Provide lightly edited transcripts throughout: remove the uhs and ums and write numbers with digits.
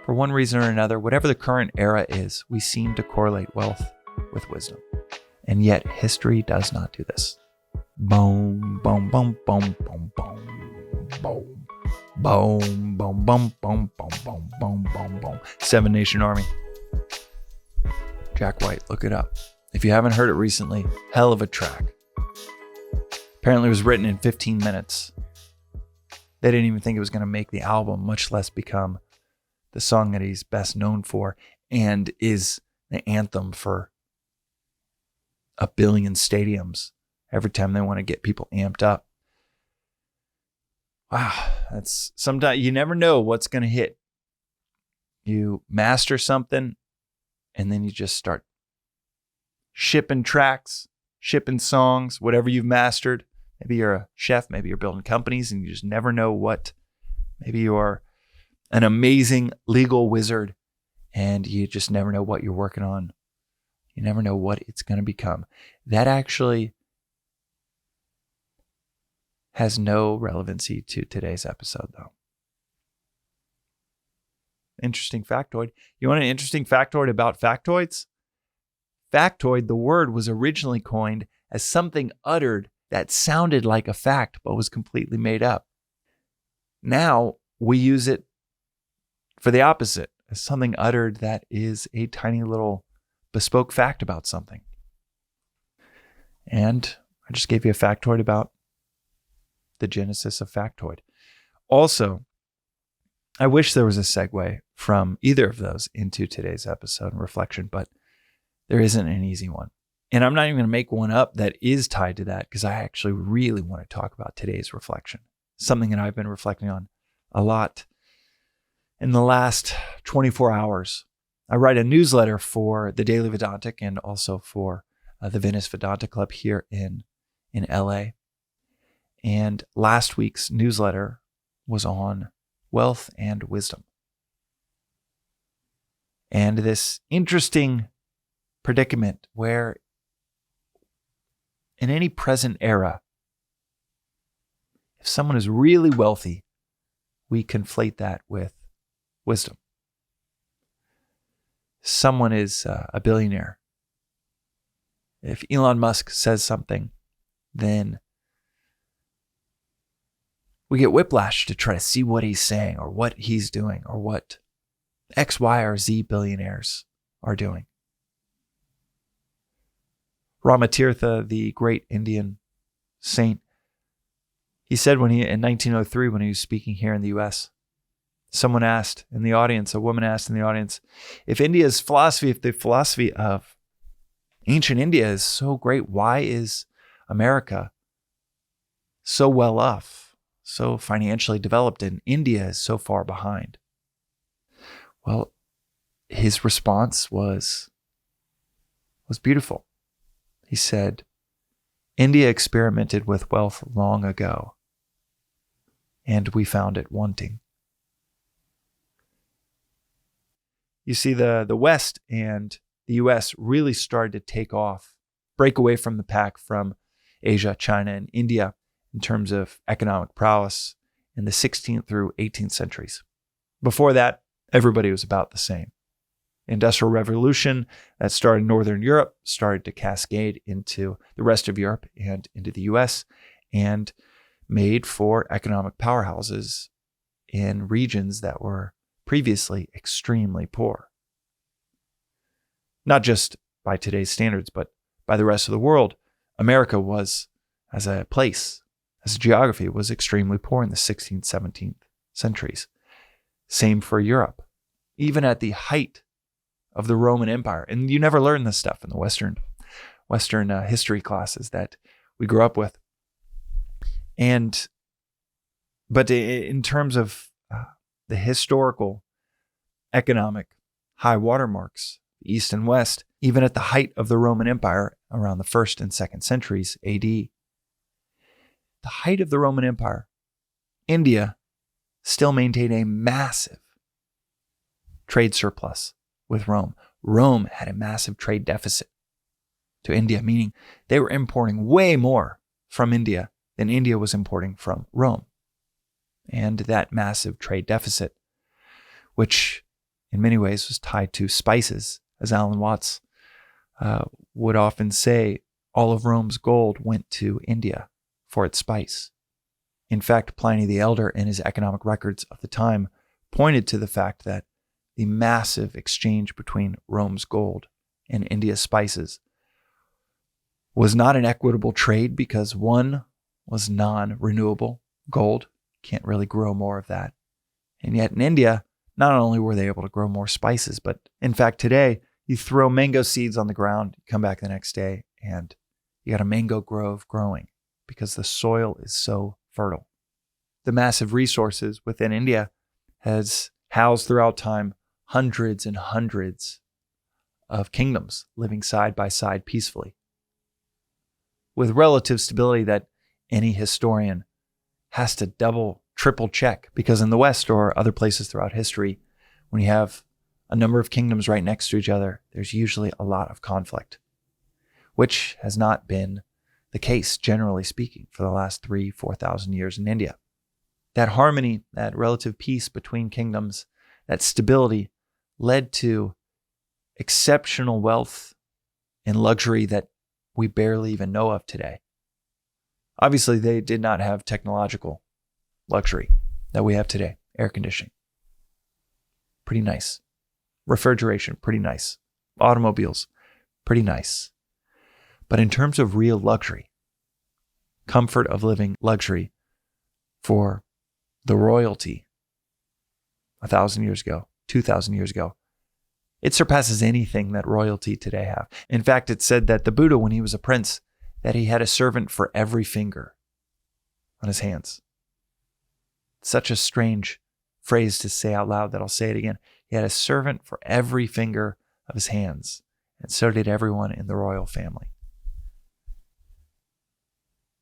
For one reason or another, whatever the current era is, we seem to correlate wealth with wisdom. And yet history does not do this. Boom, boom, boom, boom, boom, boom, boom, boom, boom, boom, boom, boom, boom, boom, boom, boom. Seven Nation Army. Jack White, look it up. If you haven't heard it recently, hell of a track. Apparently it was written in 15 minutes. They didn't even think it was going to make the album, much less become the song that he's best known for and is the anthem for a billion stadiums every time they want to get people amped up. Wow, that's sometimes you never know what's going to hit. You master something and then you just start shipping tracks, shipping songs, whatever you've mastered. Maybe you're a chef, maybe you're building companies and you just never know what. Maybe you're an amazing legal wizard and you just never know what you're working on. You never know what it's going to become. That actually has no relevancy to today's episode, though. Interesting factoid. You want an interesting factoid about factoids? Factoid, the word, was originally coined as something uttered that sounded like a fact but was completely made up. Now we use it for the opposite, as something uttered that is a tiny little bespoke fact about something. And I just gave you a factoid about the genesis of factoid. Also, I wish there was a segue from either of those into today's episode and reflection, but there isn't an easy one. And I'm not even going to make one up that is tied to that because I actually really want to talk about today's reflection, something that I've been reflecting on a lot in the last 24 hours. I write a newsletter for the Daily Vedantic and also for the Venice Vedantic Club here in LA. And last week's newsletter was on wealth and wisdom. And this interesting predicament where in any present era, if someone is really wealthy, we conflate that with wisdom. Someone is a billionaire. If Elon Musk says something, then we get whiplash to try to see what he's saying or what he's doing or what X, Y, or Z billionaires are doing. Ramatirtha, the great Indian saint, he said in 1903, when he was speaking here in the US, a woman asked in the audience, if India's philosophy, if the philosophy of ancient India is so great, why is America so well off, so financially developed, and India is so far behind? Well, his response was beautiful. He said, India experimented with wealth long ago, and we found it wanting. You see, the West and the US really started to take off, break away from the pack from Asia, China, and India in terms of economic prowess in the 16th through 18th centuries. Before that, everybody was about the same. Industrial Revolution that started in Northern Europe started to cascade into the rest of Europe and into the US and made for economic powerhouses in regions that were previously extremely poor. Not just by today's standards, but by the rest of the world. America was, as a place, as a geography, was extremely poor in the 16th, 17th centuries. Same for Europe. Even at the height of the Roman Empire. And you never learn this stuff in the Western history classes that we grew up with. But in terms of the historical, economic high watermarks, East and West, even at the height of the Roman Empire around the 1st and 2nd centuries AD, the height of the Roman Empire, India still maintained a massive trade surplus with Rome. Rome had a massive trade deficit to India, meaning they were importing way more from India than India was importing from Rome. And that massive trade deficit, which in many ways was tied to spices. As Alan Watts would often say, all of Rome's gold went to India for its spice. In fact, Pliny the Elder, in his economic records of the time, pointed to the fact that the massive exchange between Rome's gold and India's spices was not an equitable trade because one was non-renewable. Gold, can't really grow more of that. And yet in India, not only were they able to grow more spices, but in fact today, you throw mango seeds on the ground, you come back the next day, and you got a mango grove growing because the soil is so fertile. The massive resources within India has housed throughout time hundreds and hundreds of kingdoms living side by side peacefully, with relative stability that any historian has to double, triple check, because in the West or other places throughout history, when you have a number of kingdoms right next to each other, there's usually a lot of conflict, which has not been the case, generally speaking, for the last 3,000-4,000 years in India. That harmony, that relative peace between kingdoms, that stability led to exceptional wealth and luxury that we barely even know of today. Obviously, they did not have technological luxury that we have today. Air conditioning, pretty nice. Refrigeration, pretty nice. Automobiles, pretty nice. But in terms of real luxury, comfort of living luxury for the royalty 1,000 years ago, 2,000 years ago, it surpasses anything that royalty today have. In fact, it's said that the Buddha, when he was a prince, that he had a servant for every finger on his hands. Such a strange phrase to say out loud that I'll say it again. He had a servant for every finger of his hands, and so did everyone in the royal family.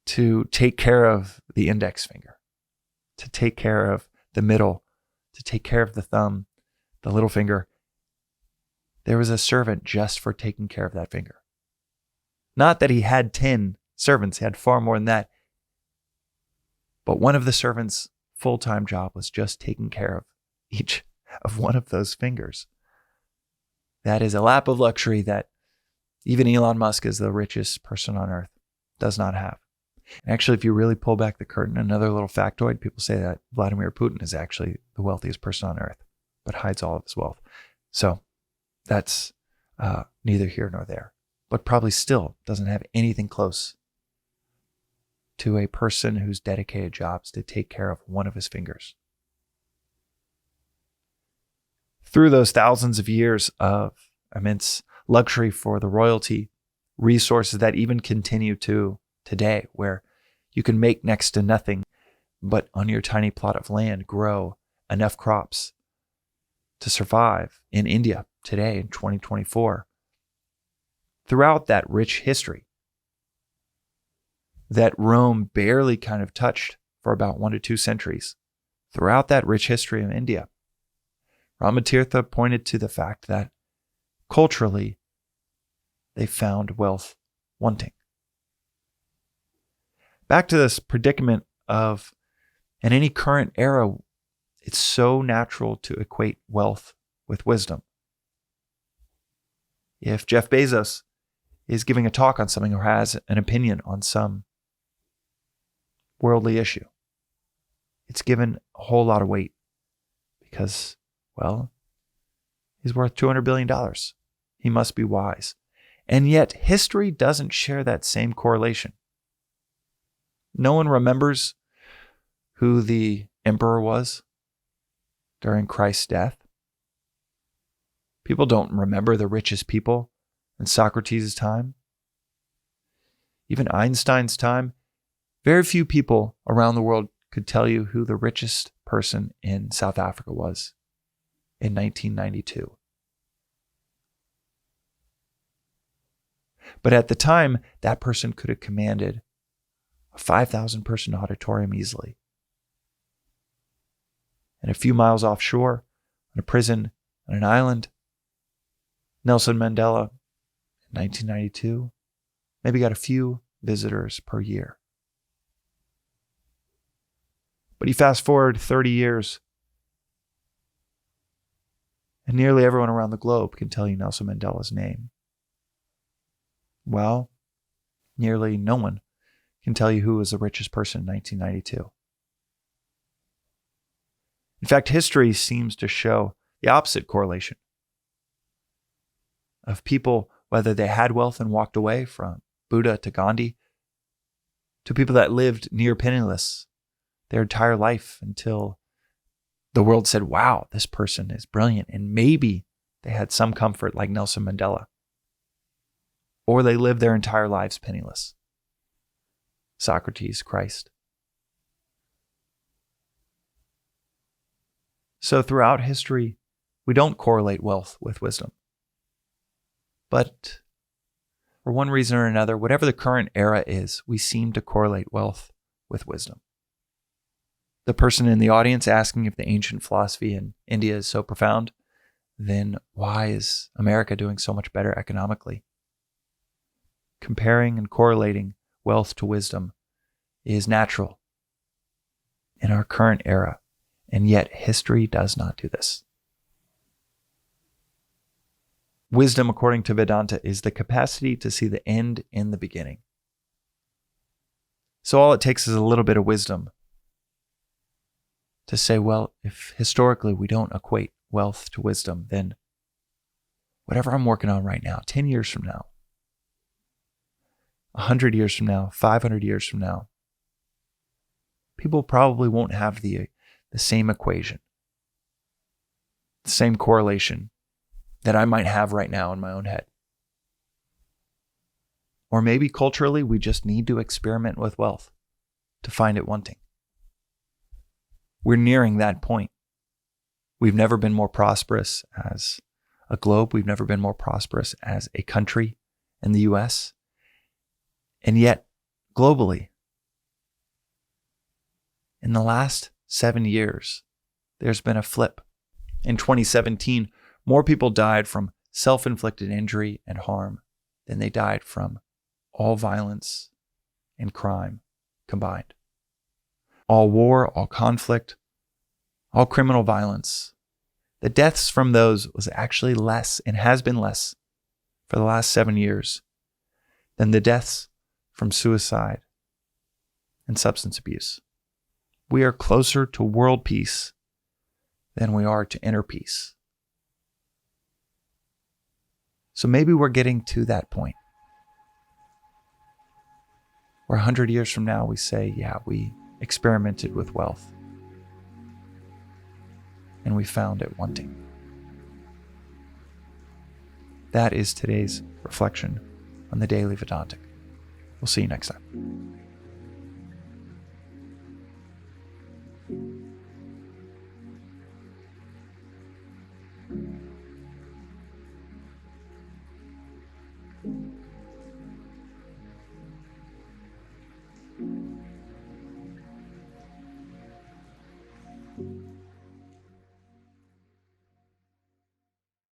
To take care of the index finger, to take care of the middle, to take care of the thumb, the little finger. There was a servant just for taking care of that finger. Not that he had 10 servants, he had far more than that. But one of the servants' full-time job was just taking care of each of one of those fingers. That is a lap of luxury that even Elon Musk, as the richest person on earth, does not have. Actually, if you really pull back the curtain, another little factoid, people say that Vladimir Putin is actually the wealthiest person on earth, but hides all of his wealth. So that's neither here nor there, but probably still doesn't have anything close to a person whose dedicated job is to take care of one of his fingers. Through those thousands of years of immense luxury for the royalty, resources that even continue to today, where you can make next to nothing but on your tiny plot of land grow enough crops to survive in India today in 2024. Throughout that rich history that Rome barely kind of touched for about 1 to 2 centuries, throughout that rich history of India, Ramatirtha pointed to the fact that culturally they found wealth wanting. Back to this predicament of, in any current era, it's so natural to equate wealth with wisdom. If Jeff Bezos is giving a talk on something or has an opinion on some worldly issue, it's given a whole lot of weight because, well, he's worth $200 billion. He must be wise. And yet history doesn't share that same correlation. No one remembers who the emperor was during Christ's death. People don't remember the richest people in Socrates' time. Even Einstein's time, very few people around the world could tell you who the richest person in South Africa was in 1992. But at the time, that person could have commanded a 5,000 person auditorium easily. And a few miles offshore, in a prison on an island, Nelson Mandela, in 1992, maybe got a few visitors per year. But you fast forward 30 years, And nearly everyone around the globe can tell you Nelson Mandela's name. Well, nearly no one can tell you who was the richest person in 1992. In fact, history seems to show the opposite correlation of people, whether they had wealth and walked away, from Buddha to Gandhi, to people that lived near penniless their entire life until the world said, wow, this person is brilliant. And maybe they had some comfort like Nelson Mandela. Or they lived their entire lives penniless. Socrates, Christ. So throughout history, we don't correlate wealth with wisdom. But for one reason or another, whatever the current era is, we seem to correlate wealth with wisdom. The person in the audience asking if the ancient philosophy in India is so profound, then why is America doing so much better economically? Comparing and correlating wealth to wisdom is natural in our current era, and yet history does not do this. Wisdom, according to Vedanta, is the capacity to see the end in the beginning. So all it takes is a little bit of wisdom to say, well, if historically we don't equate wealth to wisdom, then whatever I'm working on right now, 10 years from now, 100 years from now, 500 years from now, people probably won't have the same equation, the same correlation that I might have right now in my own head. Or maybe culturally, we just need to experiment with wealth to find it wanting. We're nearing that point. We've never been more prosperous as a globe. We've never been more prosperous as a country in the US. And yet, globally, in the last 7 years, there's been a flip. In 2017, more people died from self-inflicted injury and harm than they died from all violence and crime combined. All war, all conflict, all criminal violence. The deaths from those was actually less, and has been less for the last 7 years, than the deaths from suicide and substance abuse. We are closer to world peace than we are to inner peace. So maybe we're getting to that point where 100 years from now we say, yeah, we experimented with wealth and we found it wanting. That is today's reflection on the Daily Vedantic. We'll see you next time.